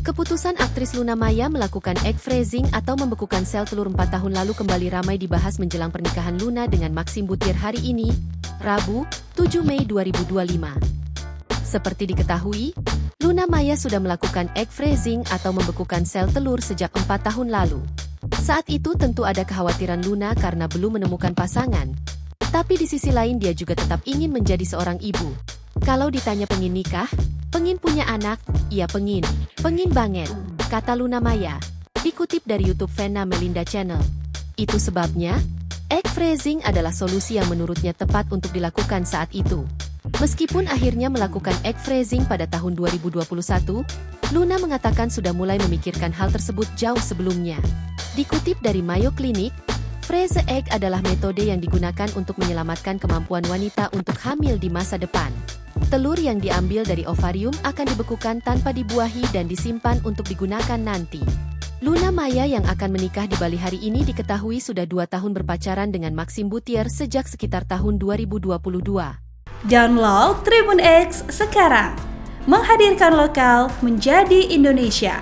Keputusan aktris Luna Maya melakukan egg freezing atau membekukan sel telur 4 tahun lalu kembali ramai dibahas menjelang pernikahan Luna dengan Maxim Buttier hari ini, Rabu, 7 Mei 2025. Seperti diketahui, Luna Maya sudah melakukan egg freezing atau membekukan sel telur sejak 4 tahun lalu. Saat itu tentu ada kekhawatiran Luna karena belum menemukan pasangan. Tapi di sisi lain dia juga tetap ingin menjadi seorang ibu. Kalau ditanya pengin nikah, pengin punya anak, iya pengin banget, kata Luna Maya. Dikutip dari YouTube Vena Melinda Channel. Itu sebabnya, egg freezing adalah solusi yang menurutnya tepat untuk dilakukan saat itu. Meskipun akhirnya melakukan egg freezing pada tahun 2021, Luna mengatakan sudah mulai memikirkan hal tersebut jauh sebelumnya. Dikutip dari Mayo Clinic, freeze egg adalah metode yang digunakan untuk menyelamatkan kemampuan wanita untuk hamil di masa depan. Telur yang diambil dari ovarium akan dibekukan tanpa dibuahi dan disimpan untuk digunakan nanti. Luna Maya yang akan menikah di Bali hari ini diketahui sudah 2 tahun berpacaran dengan Maxim Buttier sejak sekitar tahun 2022. Download Tribun X sekarang, menghadirkan lokal menjadi Indonesia.